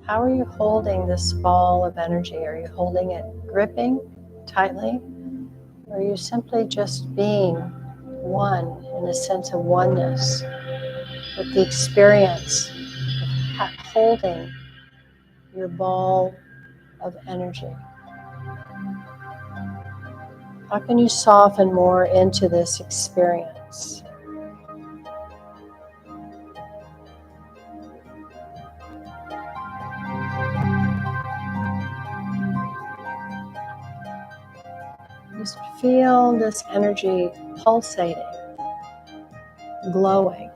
How are you holding this ball of energy? Are you holding it gripping tightly? Or are you simply just being one in a sense of oneness with the experience of holding your ball of energy? How can you soften more into this experience? Just feel this energy pulsating, glowing.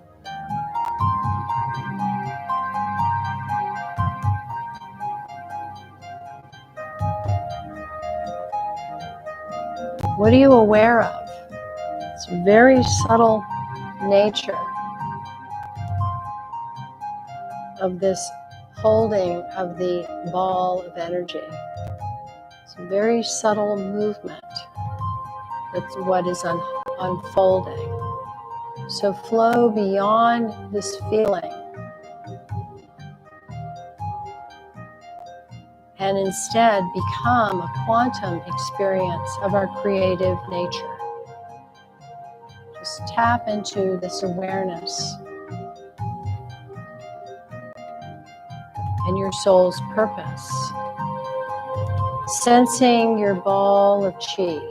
What are you aware of? It's a very subtle nature of this holding of the ball of energy. It's a very subtle movement. That's what is unfolding. So flow beyond this feeling and instead become a quantum experience of our creative nature. Just tap into this awareness and your soul's purpose. Sensing your ball of Qi.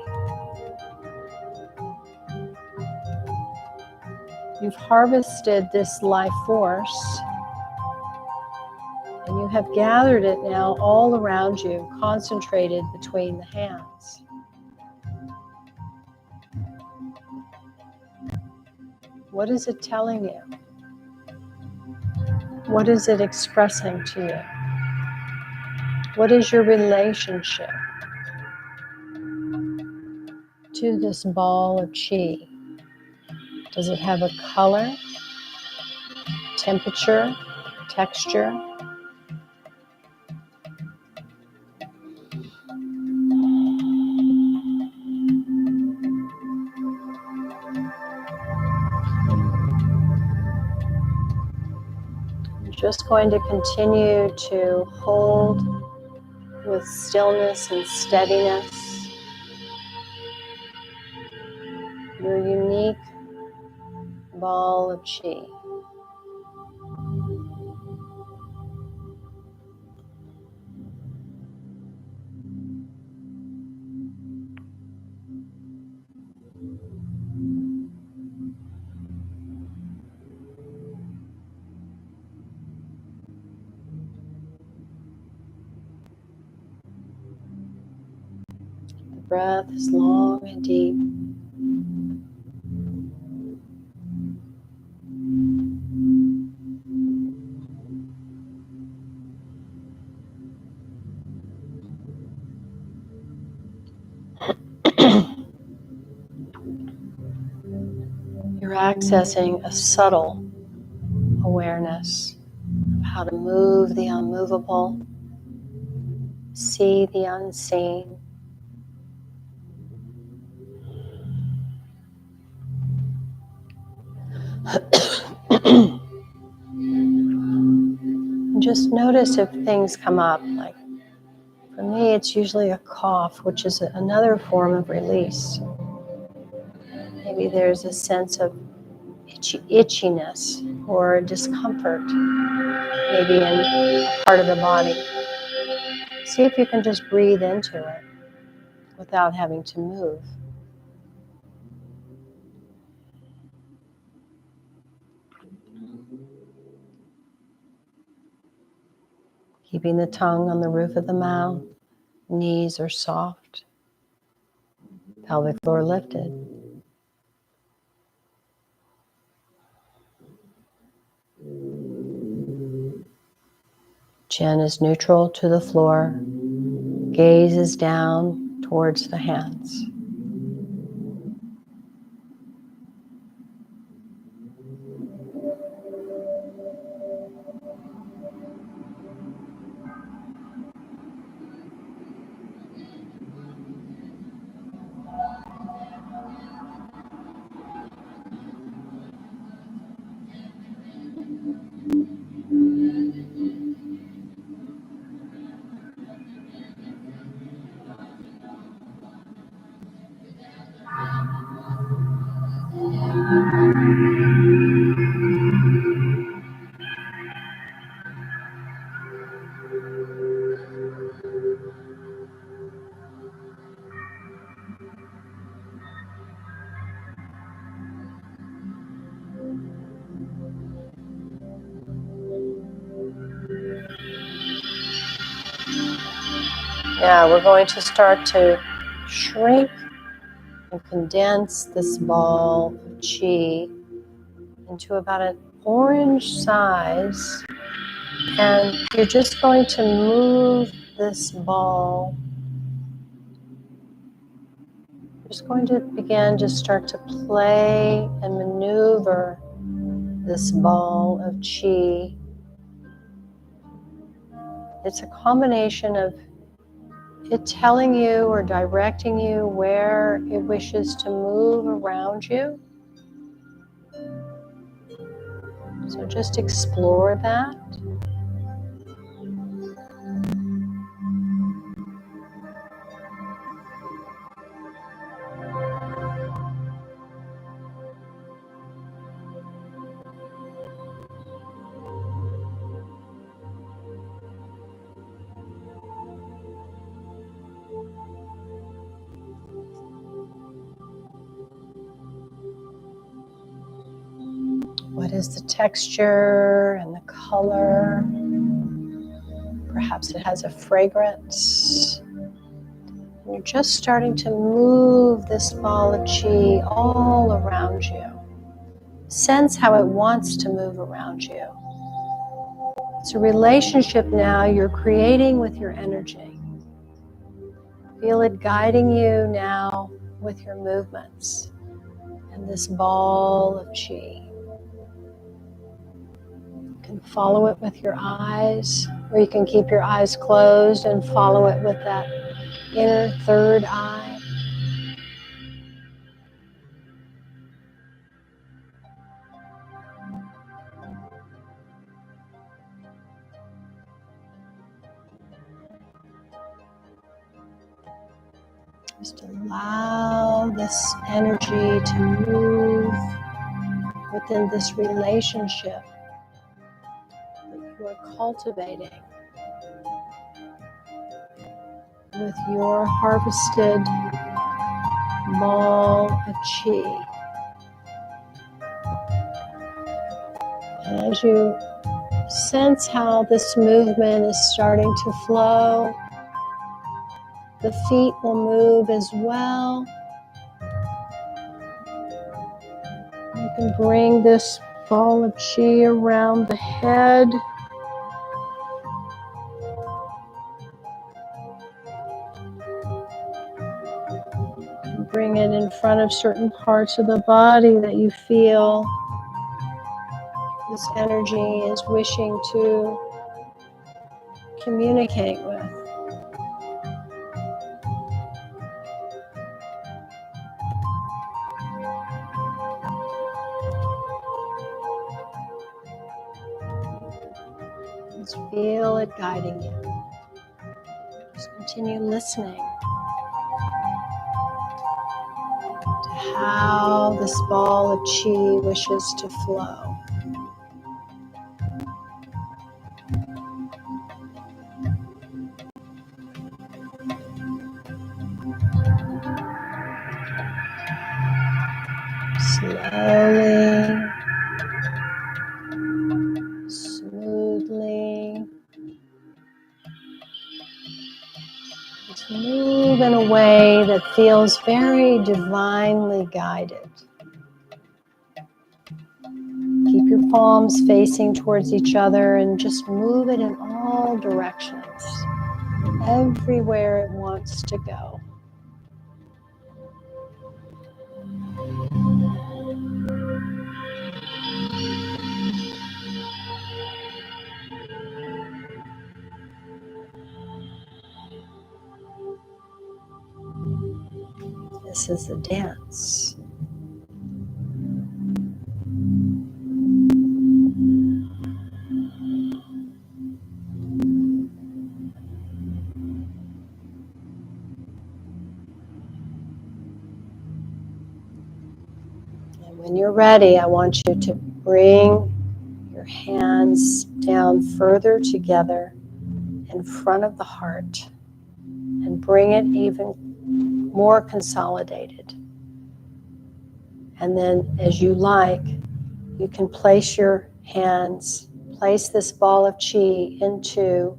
You've harvested this life force have gathered it now all around you, concentrated between the hands. What is it telling you? What is it expressing to you? What is your relationship to this ball of Qi? Does it have a color, temperature, texture? I'm just going to continue to hold with stillness and steadiness your unique ball of Qi. The breath is long and deep. You're accessing a subtle awareness of how to move the unmovable, see the unseen. Just notice if things come up. Like for me, it's usually a cough, which is another form of release. Maybe there's a sense of itchiness or discomfort, maybe in a part of the body. See if you can just breathe into it without having to move. Keeping the tongue on the roof of the mouth, knees are soft, pelvic floor lifted. Chin is neutral to the floor, gaze is down towards the hands. Now we're going to start to shrink and condense this ball of Qi into about an orange size, and you're just going to move this ball. Just going to begin to start to play and maneuver this ball of Qi. It's a combination of it telling you or directing you where it wishes to move around you. So just explore that. What is the texture and the color? Perhaps it has a fragrance. You're just starting to move this ball of Qi all around you. Sense how it wants to move around you. It's a relationship now you're creating with your energy. Feel it guiding you now with your movements and this ball of Qi. You can follow it with your eyes, or you can keep your eyes closed and follow it with that inner third eye. Just allow this energy to move within this relationship that you are cultivating with your harvested ball of Qi. And as you sense how this movement is starting to flow, the feet will move as well. You can bring this ball of Qi around the head. Bring it in front of certain parts of the body that you feel this energy is wishing to communicate with. Just feel it guiding you. Just continue listening to how this ball of Qi wishes to flow. Slowly, smoothly, just move in a way that feels very divinely guided. Keep your palms facing towards each other and just move it in all directions, everywhere it wants to go. This is the dance. And when you're ready, I want you to bring your hands down further together in front of the heart and bring it even more consolidated. And then as you like, you can place your hands, place this ball of Qi into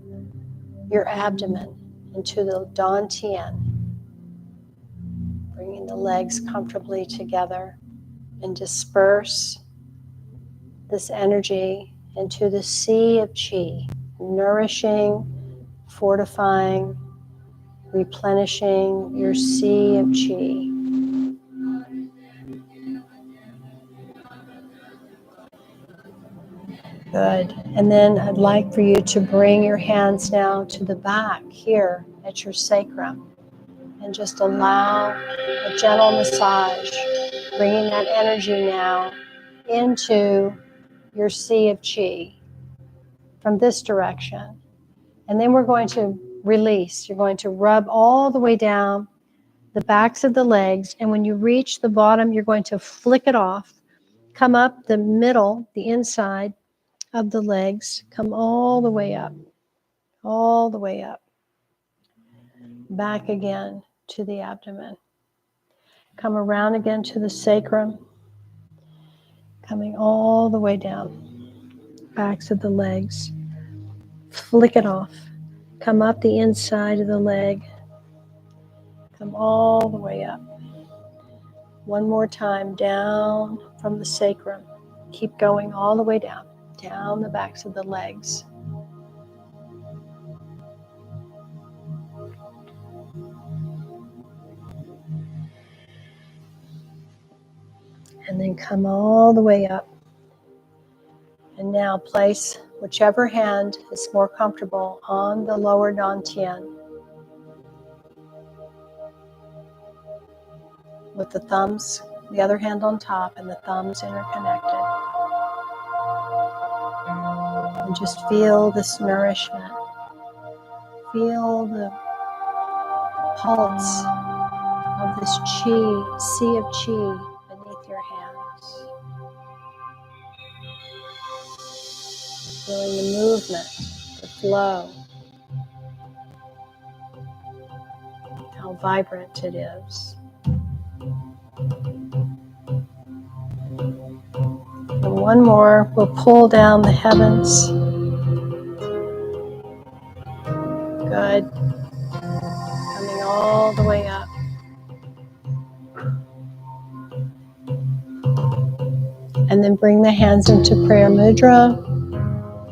your abdomen, into the dantian, bringing the legs comfortably together, and disperse this energy into the sea of Qi, nourishing, fortifying, replenishing your sea of Qi. Good. And then I'd like for you to bring your hands now to the back here at your sacrum and just allow a gentle massage, bringing that energy now into your sea of Qi from this direction. And then we're going to release. You're going to rub all the way down the backs of the legs. And when you reach the bottom, you're going to flick it off, come up the middle, the inside of the legs, come all the way up, back again to the abdomen. Come around again to the sacrum, coming all the way down, backs of the legs. Flick it off. Come up the inside of the leg. Come all the way up. One more time, down from the sacrum. Keep going all the way down, down the backs of the legs. And then come all the way up. And now place whichever hand is more comfortable on the lower dantian, with the thumbs, the other hand on top, and the thumbs interconnected. And just feel this nourishment. Feel the pulse of this Qi, sea of Qi beneath your hands. Feeling the movement, the flow, how vibrant it is. And one more, we'll pull down the heavens. Good. Coming all the way up. And then bring the hands into prayer mudra,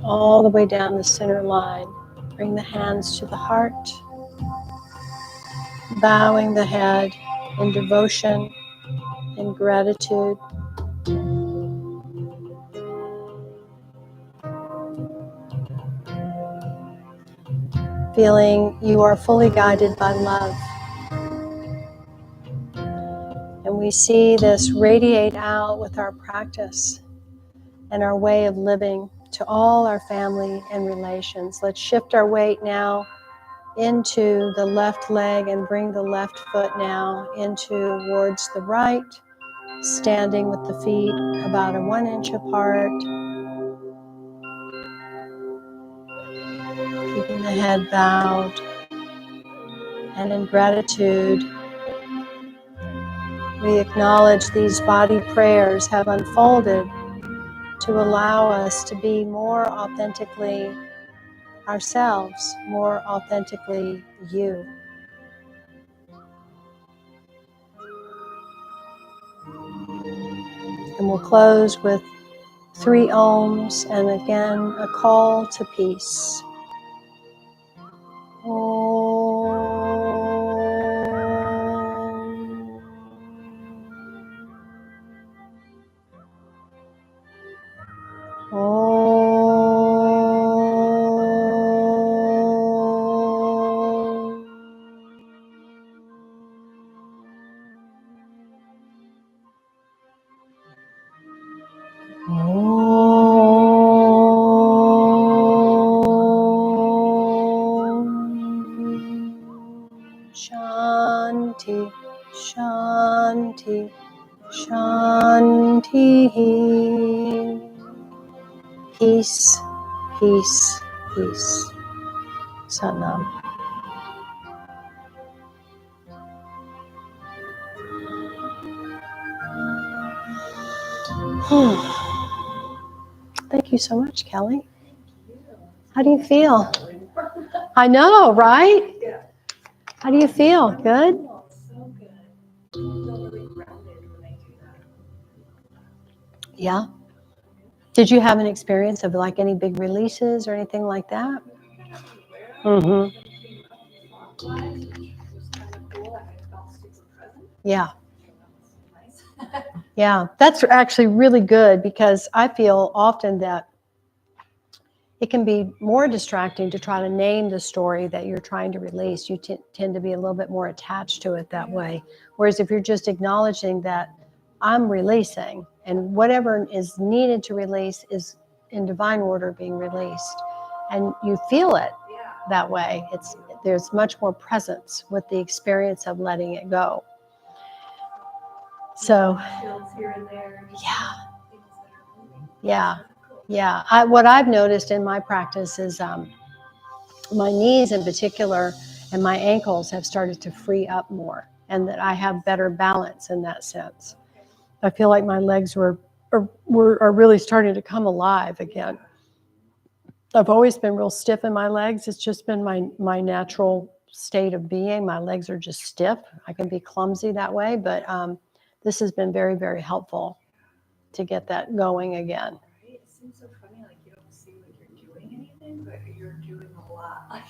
all the way down the center line. Bring the hands to the heart, bowing the head in devotion, in gratitude. Feeling you are fully guided by love. And we see this radiate out with our practice and our way of living to all our family and relations. Let's shift our weight now into the left leg and bring the left foot now into towards the right, standing with the feet about 1 inch apart, keeping the head bowed. And in gratitude, we acknowledge these body prayers have unfolded to allow us to be more authentically ourselves, more authentically you. And we'll close with 3 ohms and again a call to peace. Shanti, Shanti, Shanti. Peace, peace, peace. Satnam. Thank you so much, Kelly. How do you feel? I know, right? How do you feel? Good? Yeah. Did you have an experience of like any big releases or anything like that? Mm-hmm. Yeah. Yeah, that's actually really good because I feel often that it can be more distracting to try to name the story that you're trying to release. You tend to be a little bit more attached to it that way. Whereas if you're just acknowledging that I'm releasing and whatever is needed to release is in divine order being released, and you feel it that way, there's much more presence with the experience of letting it go. So, yeah. What I've noticed in my practice is my knees in particular and my ankles have started to free up more, and that I have better balance in that sense. I feel like my legs are really starting to come alive again. I've always been real stiff in my legs. It's just been my natural state of being. My legs are just stiff. I can be clumsy that way, but this has been very, very helpful to get that going again. Right? It seems so funny, like you don't seem like you're doing anything, but you're doing a lot. Like